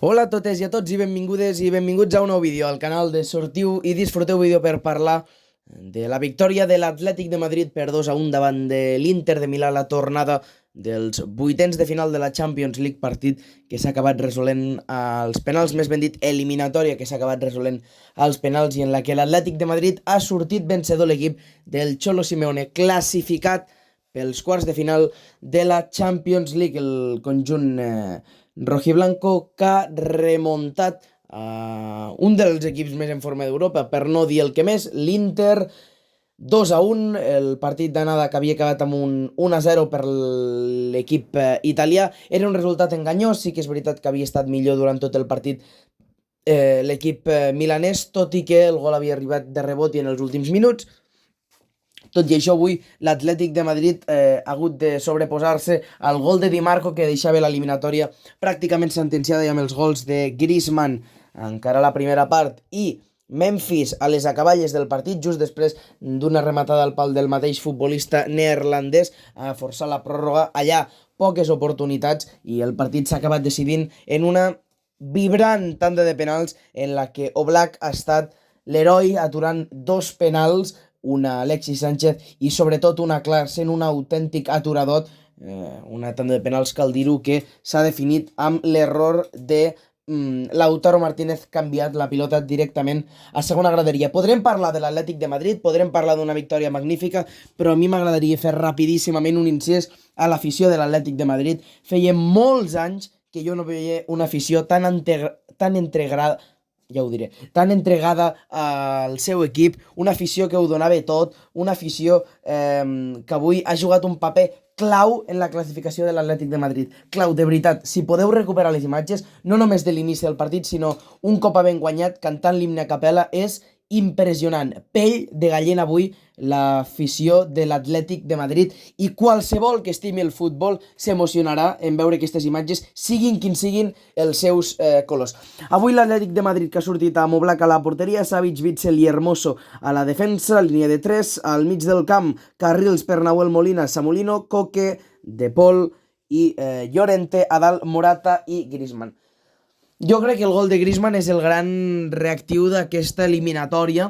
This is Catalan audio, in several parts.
Hola a totes i a tots i benvingudes i benvinguts a un nou vídeo al canal de Sortiu i disfruteu vídeo per parlar de la victòria de l'Atlètic de Madrid per 2-1 davant de l'Inter de Milà, la tornada dels vuitens de final de la Champions League, partit que s'ha acabat resolent als penals, més ben dit, eliminatòria que s'ha acabat resolent als penals i en la que l'Atlètic de Madrid ha sortit vencedor l'equip del Cholo Simeone, classificat pels quarts de final de la Champions League, el conjunt rojiblanco que ha remuntat un dels equips més en forma d'Europa, per no dir el que més, l'Inter 2-1, el partit d'anada que havia acabat amb un 1-0 per l'equip italià, era un resultat enganyós, sí que és veritat que havia estat millor durant tot el partit l'equip milanès, tot i que el gol havia arribat de rebot i en els últims minuts. Tot i això, avui l'Atlètic de Madrid ha hagut de sobreposar-se al gol de Di Marco que deixava l'eliminatòria pràcticament sentenciada i amb els gols de Griezmann encara a la primera part i Memphis a les acaballes del partit, just després d'una rematada al pal del mateix futbolista neerlandès a forçar la pròrroga. Allà poques oportunitats i el partit s'ha acabat decidint en una vibrant tanda de penals en la que Oblak ha estat l'heroi aturant dos penals, una Alexis Sánchez i sobretot una Clark sent un autèntic aturador, una tanda de penals, cal dir-ho, que s'ha definit amb l'error de Lautaro Martínez, canviat la pilota directament a segona graderia. Podrem parlar de l'Atlètic de Madrid, podrem parlar d'una victòria magnífica, però a mi m'agradaria fer rapidíssimament un incís a l'afició de l'Atlètic de Madrid. Feia molts anys que jo no veia una afició tan entregada, ja ho diré, tan entregada al seu equip, una afició que ho donava tot, una afició que avui ha jugat un paper clau en la classificació de l'Atlètic de Madrid. Clau, de veritat, si podeu recuperar les imatges, no només de l'inici del partit, sinó un cop havent guanyat, cantant l'himne a capella, és impressionant. Pell de gallina avui l'afició de l'Atlètic de Madrid i qualsevol que estimi el futbol s'emocionarà en veure aquestes imatges, siguin quins siguin els seus colors. Avui l'Atlètic de Madrid que ha sortit amb Oblak a la porteria, Savic, Witsel i Hermoso a la defensa, línia de 3, al mig del camp, Carrils per Nahuel Molina, Samulino, Coque, De Paul i Llorente, a dalt Morata i Griezmann. Jo crec que el gol de Griezmann és el gran reactiu d'aquesta eliminatòria.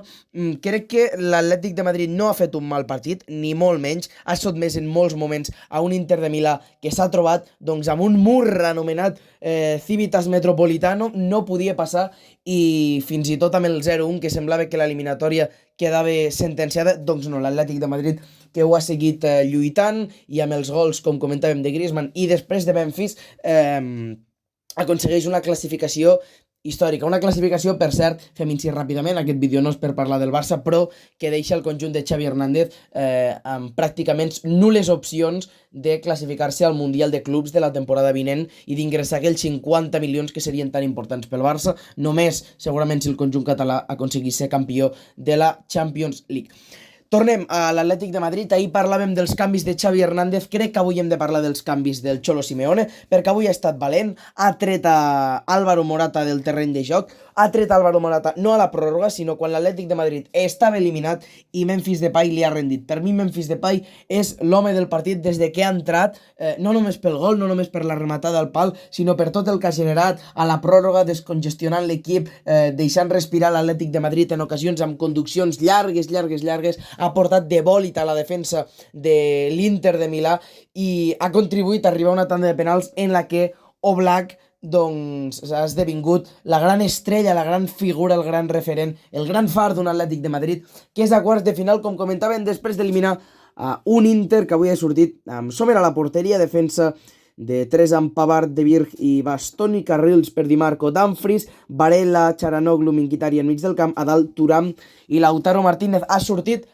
Crec que l'Atlètic de Madrid no ha fet un mal partit, ni molt menys. Ha sotmès en molts moments a un Inter de Milà que s'ha trobat amb un mur anomenat Civitas Metropolitano, no podia passar, i fins i tot amb el 0-1, que semblava que l'eliminatòria quedava sentenciada, doncs no, l'Atlètic de Madrid que ho ha seguit lluitant, i amb els gols, com comentàvem, de Griezmann i després de Memphis, aconsegueix una classificació històrica. Una classificació, per cert, fem incís ràpidament, aquest vídeo no és per parlar del Barça, però que deixa el conjunt de Xavi Hernández amb pràcticament nules opcions de classificar-se al Mundial de Clubs de la temporada vinent i d'ingressar aquells 50 milions que serien tan importants pel Barça, només segurament si el conjunt català aconseguís ser campió de la Champions League. Tornem a l'Atlètic de Madrid. Ahir parlàvem dels canvis de Xavi Hernández, crec que avui hem de parlar dels canvis del Cholo Simeone, perquè avui ha estat valent, ha tret a Álvaro Morata del terreny de joc, ha tret a Álvaro Morata no a la pròrroga, sinó quan l'Atlètic de Madrid estava eliminat i Memphis Depay li ha rendit. Per mi Memphis Depay és l'home del partit des de que ha entrat, no només pel gol, no només per la rematada al pal, sinó per tot el que ha generat a la pròrroga, descongestionant l'equip, deixant respirar l'Atlètic de Madrid en ocasions amb conduccions llargues, ha portat de bòlit a la defensa de l'Inter de Milà i ha contribuït a arribar a una tanda de penals en la que Oblak ha esdevingut la gran estrella, la gran figura, el gran referent, el gran far d'un Atlètic de Madrid, que és a quarts de final, com comentàvem, després d'eliminar un Inter que avui ha sortit amb Sommer a la porteria, defensa de 3 amb Pavard, De Birch i Bastoni, Carrils per Di Marco, Dumfries, Varela, Charanoglu, Mkhitaryan enmig del camp, a dalt Thuram i Lautaro Martínez. Ha sortit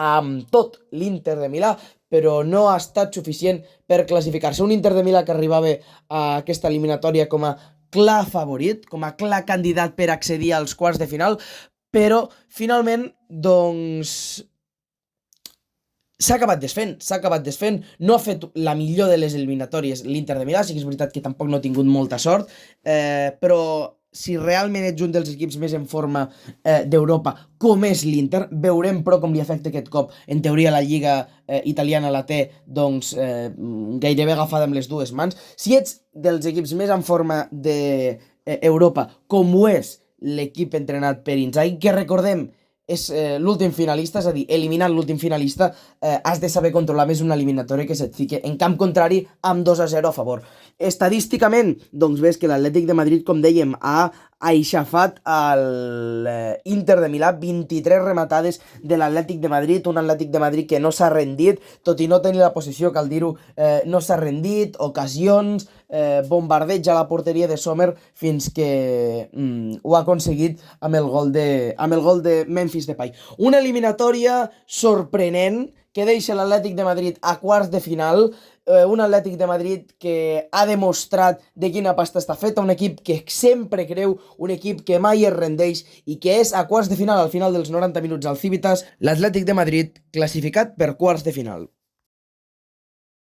amb tot l'Inter de Milà, però no ha estat suficient per classificar-se. Un Inter de Milà que arribava a aquesta eliminatòria com a clar favorit, com a clar candidat per accedir als quarts de final, però finalment, s'ha acabat desfent, no ha fet la millor de les eliminatòries l'Inter de Milà, sí que és veritat que tampoc no ha tingut molta sort, però si realment ets un dels equips més en forma d'Europa, com és l'Inter. Veurem, però, com li afecta aquest cop. En teoria, la Lliga italiana la té, doncs, gairebé agafada amb les dues mans. Si ets dels equips més en forma d'Europa, com ho és l'equip entrenat per Inzaghi, que recordem és l'últim finalista, és a dir, eliminant l'últim finalista, has de saber controlar més una eliminatòria que se't fique en camp contrari amb 2-0 a favor. Estadísticament, doncs ves que l'Atlètic de Madrid, com dèiem, ha aixafat l'Inter de Milà, 23 rematades de l'Atlètic de Madrid, un Atlètic de Madrid que no s'ha rendit, tot i no tenir la possessió, cal dir-ho, no s'ha rendit, ocasions, bombardeig a la porteria de Sommer fins que ho ha aconseguit amb el gol de Memphis Depay. Una eliminatòria sorprenent que deixa l'Atlètic de Madrid a quarts de final, un Atlètic de Madrid que ha demostrat de quina pasta està feta, un equip que sempre creu, un equip que mai es rendeix i que és a quarts de final, al final dels 90 minuts al Civitas, l'Atlètic de Madrid classificat per quarts de final.